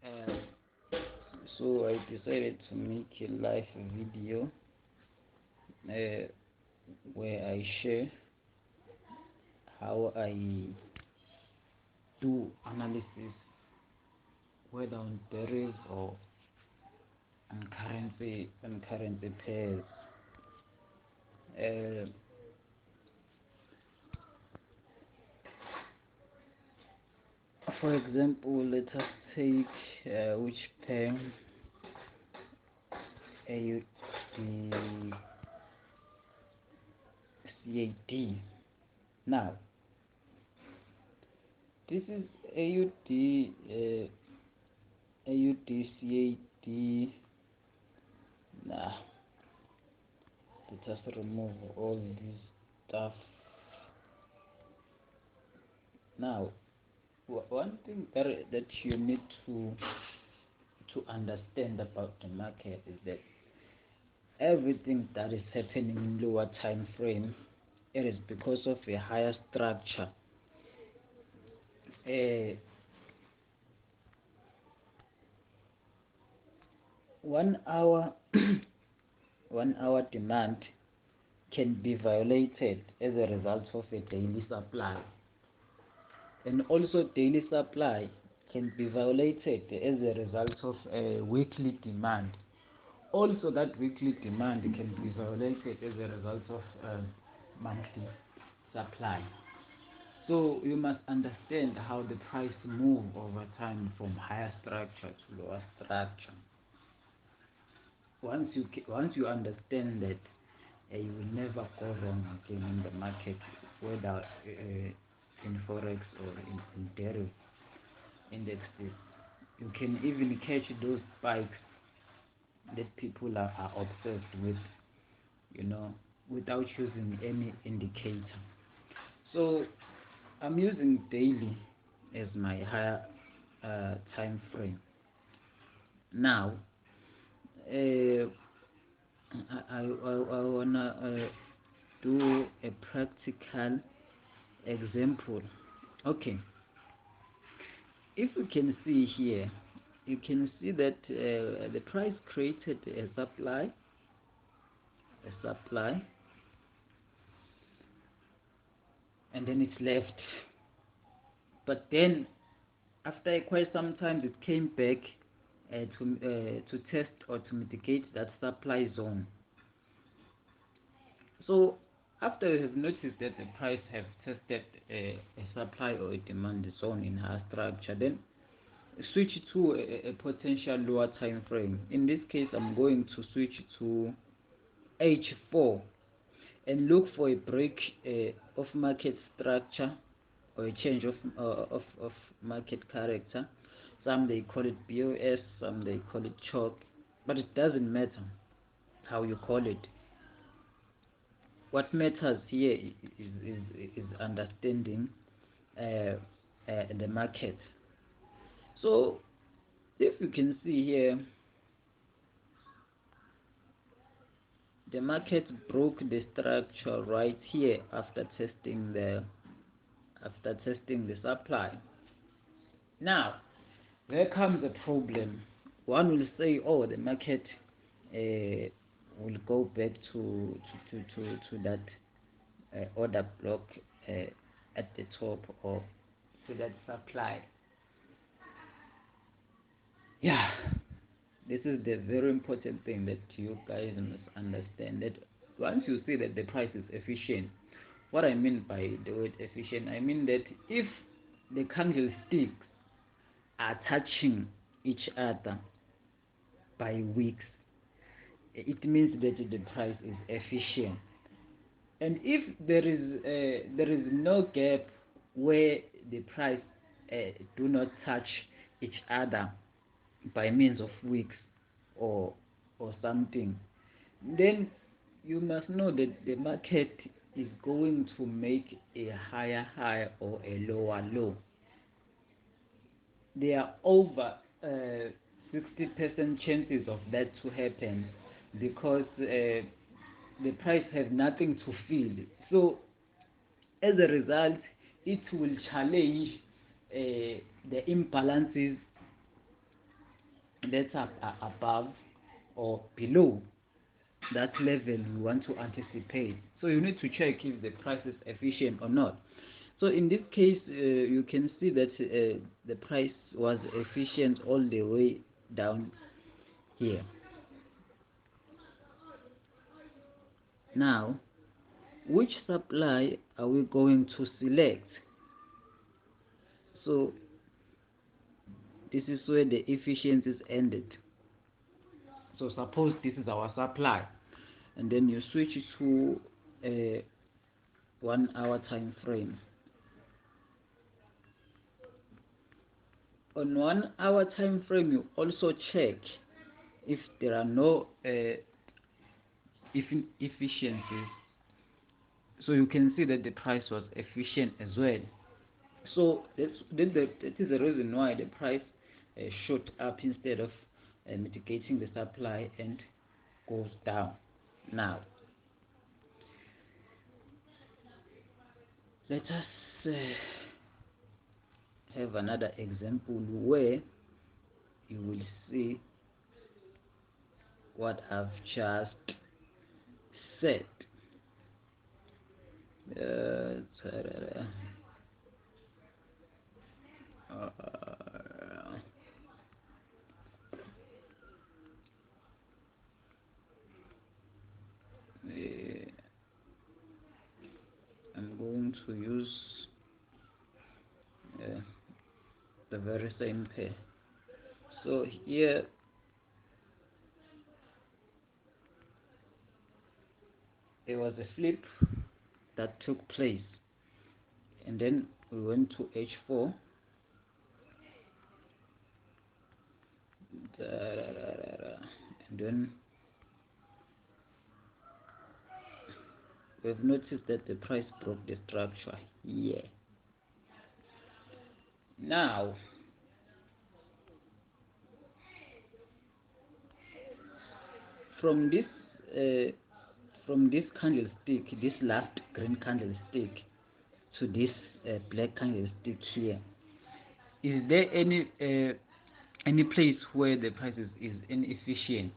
Uh, so I decided to make a live video uh, where I share how I do analysis whether on derivatives or on currency pairs. Uh, for example, let us take which pair AUD CAD. Now, this is AUD AUD CAD. Nah, let us remove all this stuff. Now, one thing that you need to understand about the market is that everything that is happening in lower time frame, it is because of a higher structure. Uh, 1 hour 1 hour demand can be violated as a result of a daily supply, and also daily supply can be violated as a result of a weekly demand. Also, that weekly demand can be violated as a result of monthly supply. So you must understand how the price move over time from higher structure to lower structure. Once you understand that, you will never go wrong again in the market, whether in forex or in derivative indexes. You can even catch those spikes that people are obsessed with, without using any indicator. So I'm using daily as my higher time frame. Now, uh, I wanna do a practical example. Okay, if you can see here, you can see that the price created a supply, and then it's left. But then, after quite some time, it came back to test or to mitigate that supply zone. So after you have noticed that the price have tested a supply or a demand zone in higher structure, then switch to a potential lower time frame. In this case, I'm going to switch to H4 and look for a break of market structure or a change of market character. Some they call it BOS, some they call it chalk, but it doesn't matter how you call it. What matters here is understanding the market. So if you can see here, the market broke the structure right here after testing the supply. Now there comes a problem. One will say, oh, the market will go back to that order block at the top, or to that supply. Yeah, this is the very important thing that you guys must understand, that once you see that the price is efficient. What I mean by the word efficient, I mean that if the candlesticks are touching each other by weeks, it means that the price is efficient. And if there is no gap where the price do not touch each other by means of weeks or something, then you must know that the market is going to make a higher high or a lower low. There are over 60% chances of that to happen, because the price has nothing to feel. So as a result, it will challenge the imbalances that are above or below that level we want to anticipate. So you need to check if the price is efficient or not. So in this case, you can see that the price was efficient all the way down here. Now, which supply are we going to select? So this is where the efficiency is ended. So suppose this is our supply, and then you switch to a 1 hour time frame. On 1 hour time frame, you also check if there are no efficiencies, so you can see that the price was efficient as well. So that is the reason why the price shot up instead of mitigating the supply and goes down. Now let us have another example where you will see what I've just said. I'm going to use the very same pair. So here there was a flip that took place, and then we went to H4, and then we've noticed that the price broke the structure here. Now from this candlestick, this last green candlestick, to this black candlestick here, is there any place where the price is inefficient,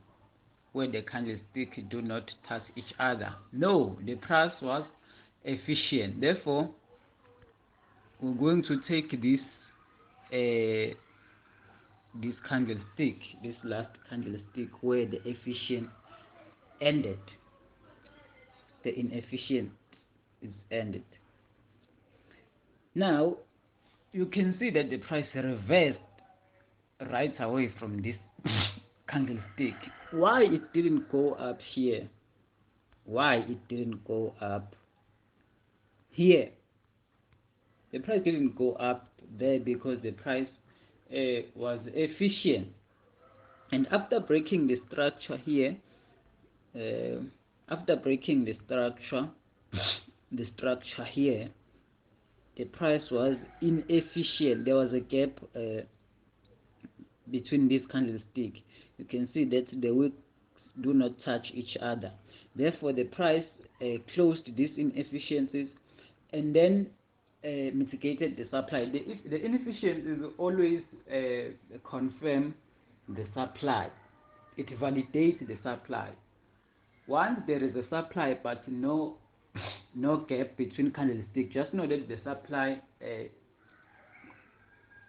where the candlestick do not touch each other? No, the price was efficient. Therefore, we're going to take this this candlestick, this last candlestick, where the efficient ended, the inefficient is ended. Now you can see that the price reversed right away from this candlestick. Why it didn't go up here? Why it didn't go up here? The price didn't go up there because the price was efficient, and after breaking the structure here, here, the price was inefficient. There was a gap between this candlestick. You can see that the wicks do not touch each other. Therefore, the price closed these inefficiencies and then mitigated the supply. The inefficiencies always confirm the supply. It validates the supply. Once there is a supply but no gap between candlesticks, just know that the supply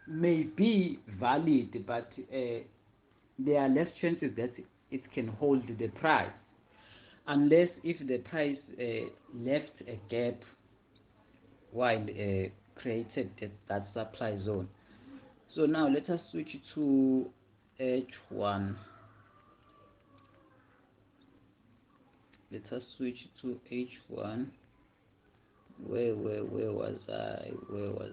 may be valid, but there are less chances that it can hold the price, unless if the price left a gap while created that supply zone. So now let us switch to H1. Let us switch to H1. Where was I? Oh,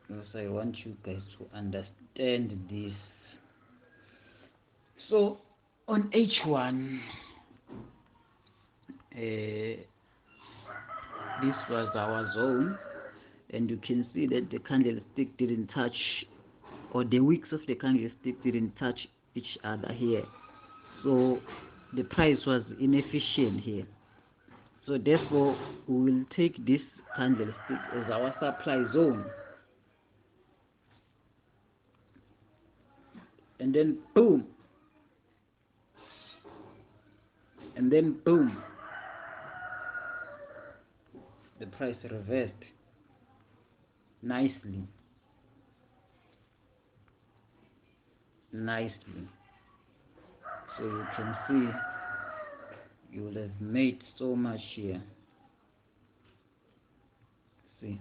because I want you guys to understand this. So on H1, this was our zone, and you can see that the candlestick didn't touch, or the wicks of the candlestick didn't touch each other here, so the price was inefficient here. So therefore we will take this candlestick as our supply zone. and then boom, and then boom, the price reversed nicely. So you can see you will have made so much here. See.